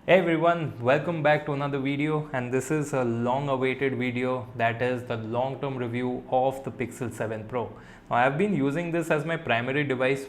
Hey everyone, welcome back to another video, and this is a long awaited video, that is the long term review of the Pixel 7 Pro. Now, I have been using this as my primary device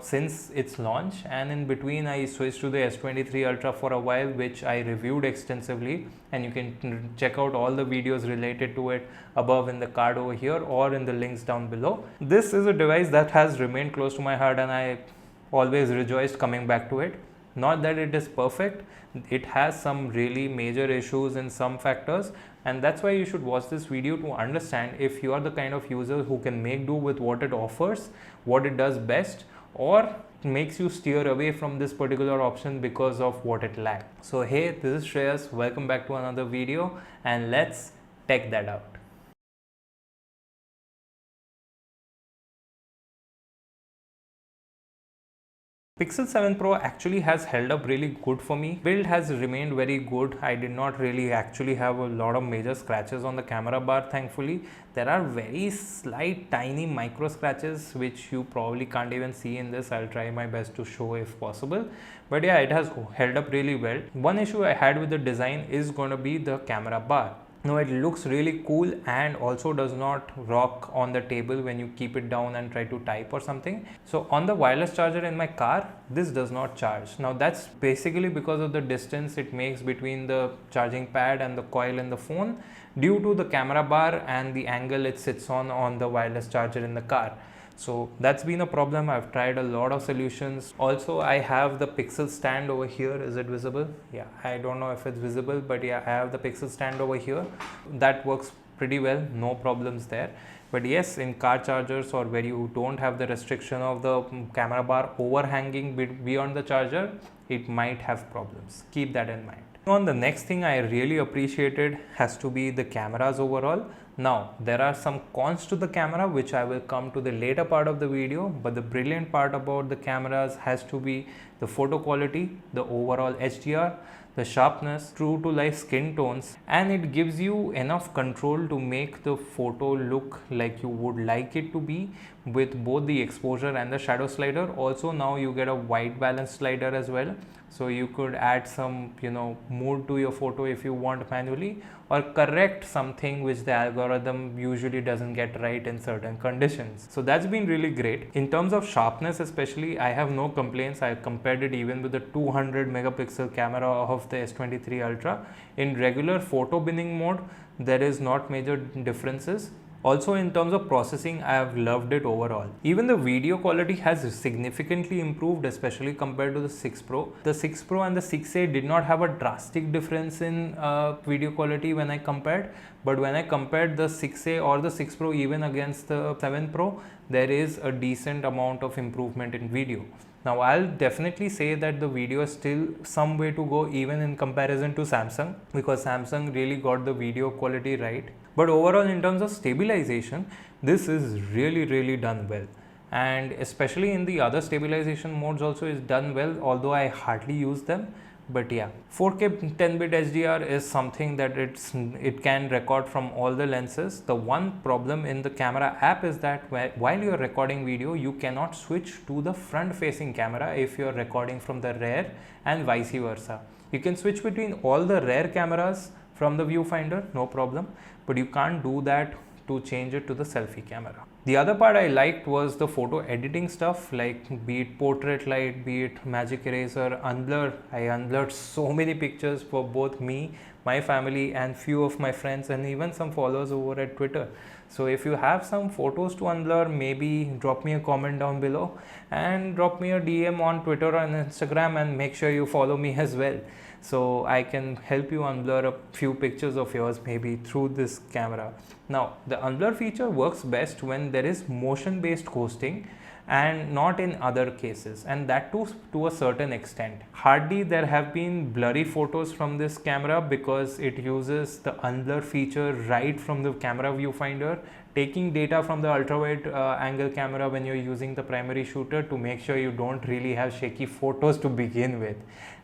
since its launch, and in between I switched to the S23 Ultra for a while, which I reviewed extensively, and you can check out all the videos related to it above in the card over here or in the links down below. This is a device that has remained close to my heart, and I always rejoiced coming back to it. Not that it is perfect, it has some really major issues in some factors, and that's why you should watch this video to understand if you are the kind of user who can make do with what it offers, what it does best, or makes you steer away from this particular option because of what it lacks. So hey, this is Shreyas, welcome back to another video, and let's check that out. Pixel 7 Pro actually has held up really good for me. Build has remained very good. I did not really actually have a lot of major scratches on the camera bar, thankfully. There are very slight tiny micro scratches which you probably can't even see in this. I'll try my best to show if possible. But yeah, it has held up really well. One issue I had with the design is going to be the camera bar. Now it looks really cool and also does not rock on the table when you keep it down and try to type or something. So on the wireless charger in my car, this does not charge. Now that's basically because of the distance it makes between the charging pad and the coil in the phone due to the camera bar and the angle it sits on the wireless charger in the car. So that's been a problem. I've tried a lot of solutions. Also, I have the Pixel stand over here. Is it visible? Yeah, I don't know if it's visible, but yeah, I have the Pixel stand over here. That works pretty well, no problems there. But yes, in car chargers or where you don't have the restriction of the camera bar overhanging beyond the charger, it might have problems. Keep that in mind. On the next thing I really appreciated has to be the cameras overall. Now there are some cons to the camera which I will come to the later part of the video, but the brilliant part about the cameras has to be the photo quality, the overall HDR, the sharpness, true to life skin tones, and it gives you enough control to make the photo look like you would like it to be with both the exposure and the shadow slider. Also now you get a white balance slider as well, so you could add some mood to your photo if you want manually, or correct something which the algorithm usually doesn't get right in certain conditions. So that's been really great. In terms of sharpness especially, I have no complaints. I compared it even with the 200 megapixel camera of the S23 Ultra. In regular photo binning mode, there is not major differences. Also in terms of processing, I have loved it overall. Even the video quality has significantly improved, especially compared to the 6 Pro. The 6 Pro and the 6A did not have a drastic difference in video quality when I compared, but when I compared the 6A or the 6 Pro even against the 7 Pro, there is a decent amount of improvement in video. Now I'll definitely say that the video is still some way to go even in comparison to Samsung, because Samsung really got the video quality right. But overall in terms of stabilization, this is really done well, and especially in the other stabilization modes also is done well, although I hardly use them. But yeah, 4K 10-bit HDR is something that it can record from all the lenses. The one problem in the camera app is that while you're recording video, you cannot switch to the front facing camera if you're recording from the rear, and vice versa. You can switch between all the rear cameras from the viewfinder, no problem, but you can't do that to change it to the selfie camera. The other part I liked was the photo editing stuff, like be it portrait light, be it magic eraser, unblur. I unblurred so many pictures for both me, my family, and few of my friends, and even some followers over at Twitter. So if you have some photos to unblur, maybe drop me a comment down below and drop me a DM on Twitter and Instagram, and make sure you follow me as well, so I can help you unblur a few pictures of yours maybe through this camera. Now the unblur feature works best when there is motion based ghosting and not in other cases, and that too to a certain extent. Hardly there have been blurry photos from this camera because it uses the unblur feature right from the camera viewfinder, taking data from the ultra wide angle camera when you're using the primary shooter to make sure you don't really have shaky photos to begin with,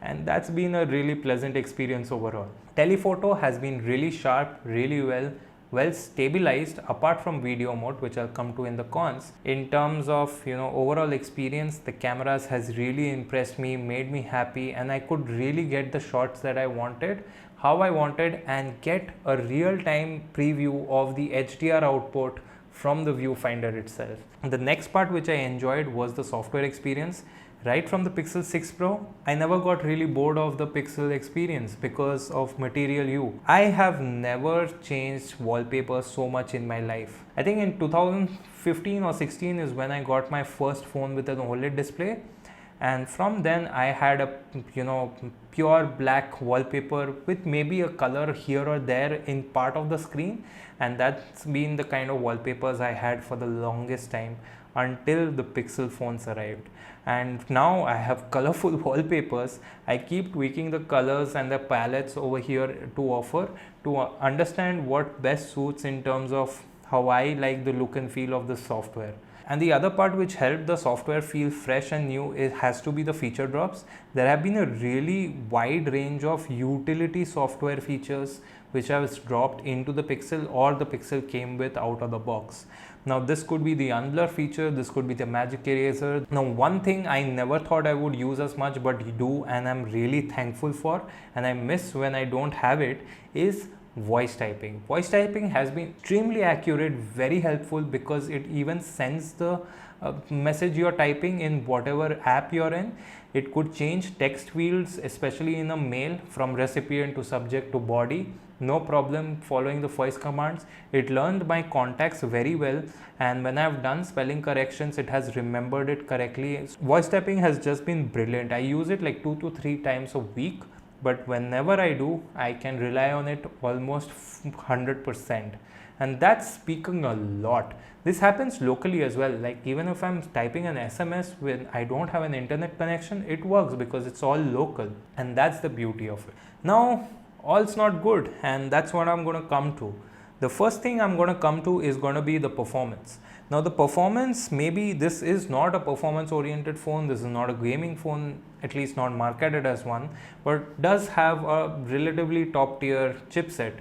and that's been a really pleasant experience overall. Telephoto has been really sharp, really well, well stabilized apart from video mode, which I'll come to in the cons. In terms of overall experience, the cameras has really impressed me, made me happy, and I could really get the shots that I wanted, how I wanted, and get a real-time preview of the HDR output from the viewfinder itself. The next part which I enjoyed was the software experience. Right from the Pixel 6 Pro, I never got really bored of the Pixel experience because of Material You. I have never changed wallpapers so much in my life. I think in 2015 or 16 is when I got my first phone with an OLED display, and from then I had a pure black wallpaper with maybe a color here or there in part of the screen, and that's been the kind of wallpapers I had for the longest time until the Pixel phones arrived. And now I have colorful wallpapers. I keep tweaking the colors and the palettes over here to offer to understand what best suits in terms of how I like the look and feel of the software. And the other part which helped the software feel fresh and new, it has to be the feature drops. There have been a really wide range of utility software features which have dropped into the Pixel, or the Pixel came with out of the box. Now this could be the unblur feature, this could be the magic eraser. Now one thing I never thought I would use as much but do, and I'm really thankful for, and I miss when I don't have it, is voice typing. Voice typing has been extremely accurate, very helpful, because it even sends the message you're typing in whatever app you're in. It could change text fields, especially in a mail, from recipient to subject to body. No problem following the voice commands. It learned my contacts very well, and when I've done spelling corrections, it has remembered it correctly. Voice typing has just been brilliant. I use it like 2 to 3 times a week, but whenever I do, I can rely on it almost 100%, and that's speaking a lot. This happens locally as well. Like even if I'm typing an SMS when I don't have an internet connection, it works because it's all local, and that's the beauty of it. Now all's not good, and that's what I'm going to come to. The first thing I'm going to come to is going to be the performance. Now the performance, maybe this is not a performance oriented phone, this is not a gaming phone, at least not marketed as one, but does have a relatively top tier chipset.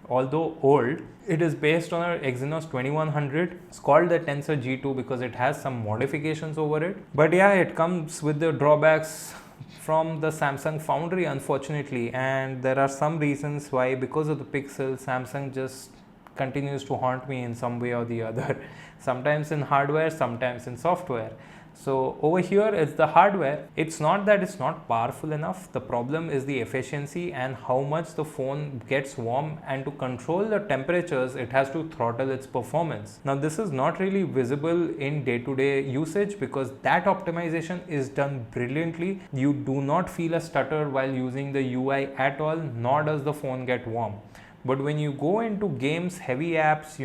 Although old, it is based on an Exynos 2100. It's called the Tensor G2 because it has some modifications over it. But yeah, it comes with the drawbacks from the Samsung foundry, unfortunately, and there are some reasons why. Because of the Pixel, Samsung just continues to haunt me in some way or the other, sometimes in hardware, sometimes in software. So over here is the hardware. It's not that it's not powerful enough. The problem is the efficiency and how much the phone gets warm, and to control the temperatures, it has to throttle its performance. Now this is not really visible in day-to-day usage because that optimization is done brilliantly. You do not feel a stutter while using the UI at all, nor does the phone get warm. But when you go into games, heavy apps,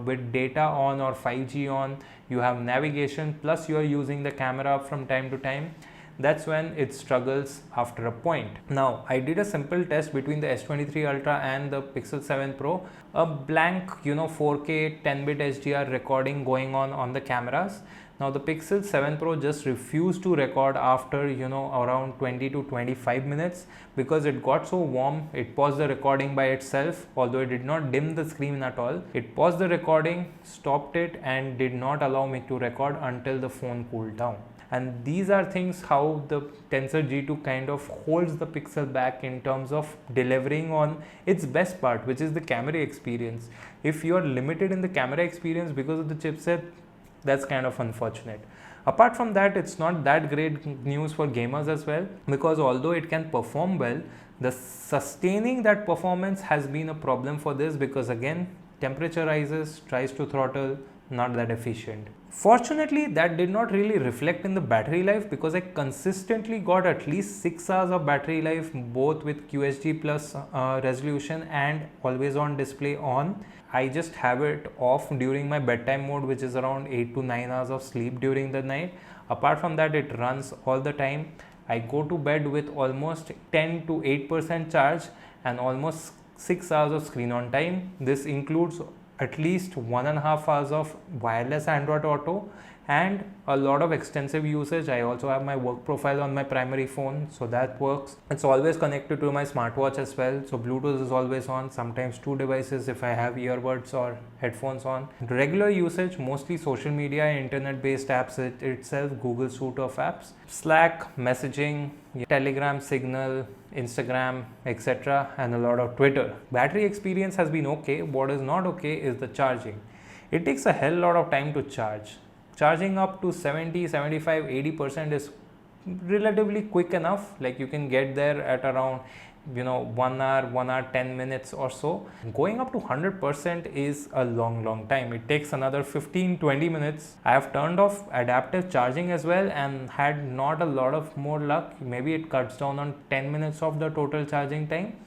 with data on or 5G on, you have navigation, plus you are using the camera from time to time, that's when it struggles after a point. Now, I did a simple test between the S23 Ultra and the Pixel 7 Pro, a blank, 4K 10-bit HDR recording going on the cameras. Now the Pixel 7 Pro just refused to record after around 20 to 25 minutes because it got so warm. It paused the recording by itself, although it did not dim the screen at all. It paused the recording, stopped it, and did not allow me to record until the phone cooled down. And these are things how the Tensor G2 kind of holds the Pixel back in terms of delivering on its best part, which is the camera experience. If you are limited in the camera experience because of the chipset, that's kind of unfortunate. Apart from that, it's not that great news for gamers as well, because although it can perform well, the sustaining that performance has been a problem for this, because again, temperature rises, tries to throttle, not that efficient. Fortunately, that did not really reflect in the battery life because I consistently got at least 6 hours of battery life, both with QHD plus resolution and always on display on. I just have it off during my bedtime mode, which is around 8 to 9 hours of sleep during the night. Apart from that, it runs all the time. I go to bed with almost 10 to 8% charge and almost 6 hours of screen on time. This includes at least 1.5 hours of wireless Android Auto and a lot of extensive usage. I also have my work profile on my primary phone, so that works. It's always connected to my smartwatch as well, so Bluetooth is always on, sometimes two devices if I have earbuds or headphones on. Regular usage, mostly social media, internet based apps itself, Google suite of apps, Slack, messaging, Telegram, Signal, Instagram, etc., and a lot of Twitter. Battery experience has been okay. What is not okay is the charging. It takes a hell lot of time to charge. Charging up to 70, 75, 80% is relatively quick enough. Like you can get there at around 1 hour 10 minutes or so. Going up to 100% is a long time. It takes another 15-20 minutes. I have turned off adaptive charging as well and had not a lot of more luck. Maybe it cuts down on 10 minutes of the total charging time,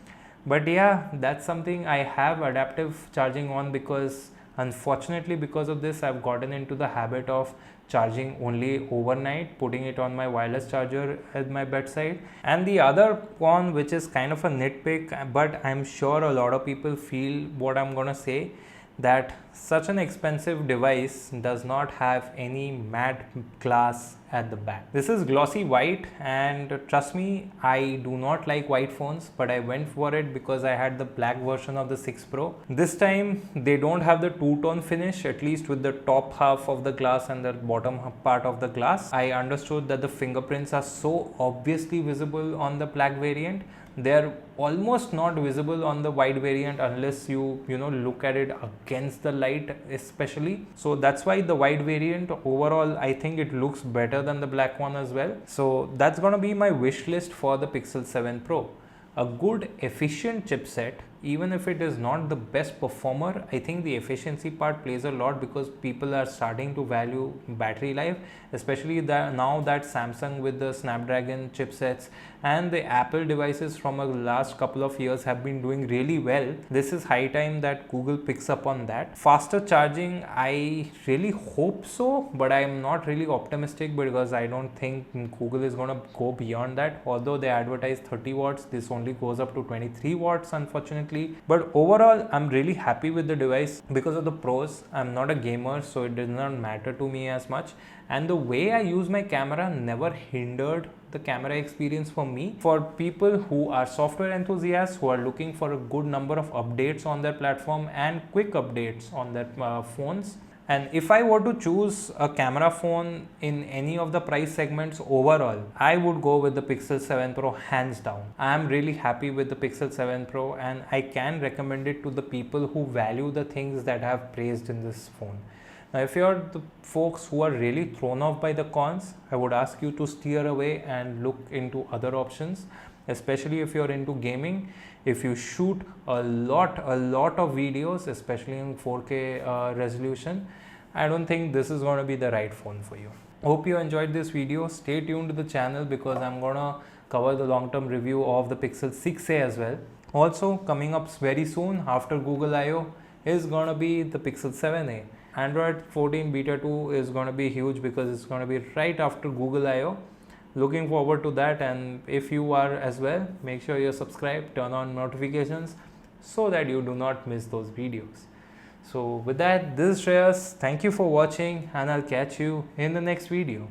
but yeah, that's something. I have adaptive charging on because unfortunately because of this I've gotten into the habit of charging only overnight, putting it on my wireless charger at my bedside. And the other one, which is kind of a nitpick, but I'm sure a lot of people feel what I'm gonna say, that such an expensive device does not have any matte glass at the back. This is glossy white, and trust me, I do not like white phones, but I went for it because I had the black version of the 6 Pro. This time they don't have the two-tone finish, at least with the top half of the glass and the bottom part of the glass. I understood that the fingerprints are so obviously visible on the black variant. They're almost not visible on the white variant unless you look at it against the light especially. So that's why the white variant overall, I think it looks better than the black one as well. So that's gonna be my wish list for the Pixel 7 Pro. A good efficient chipset, even if it is not the best performer. I think the efficiency part plays a lot because people are starting to value battery life, especially now that Samsung with the Snapdragon chipsets and the Apple devices from the last couple of years have been doing really well. This is high time that Google picks up on that. Faster charging, I really hope so, but I am not really optimistic because I don't think Google is going to go beyond that. Although they advertise 30 watts, this only goes up to 23 watts unfortunately. But overall, I'm really happy with the device because of the pros. I'm not a gamer, so it does not matter to me as much, and the way I use my camera never hindered the camera experience for me. For people who are software enthusiasts who are looking for a good number of updates on their platform and quick updates on their phones, and if I were to choose a camera phone in any of the price segments overall, I would go with the Pixel 7 Pro hands down. I am really happy with the Pixel 7 Pro and I can recommend it to the people who value the things that I have praised in this phone. Now, if you're the folks who are really thrown off by the cons, I would ask you to steer away and look into other options, especially if you're into gaming. If you shoot a lot of videos, especially in 4K resolution, I don't think this is going to be the right phone for you. Hope you enjoyed this video. Stay tuned to the channel because I'm going to cover the long-term review of the Pixel 6a as well. Also coming up very soon after Google I/O is going to be the Pixel 7a. Android 14 Beta 2 is going to be huge because it's going to be right after Google I/O. Looking forward to that, and if you are as well, make sure you're subscribed, turn on notifications so that you do not miss those videos. So with that, this is Shreyas. Thank you for watching and I'll catch you in the next video.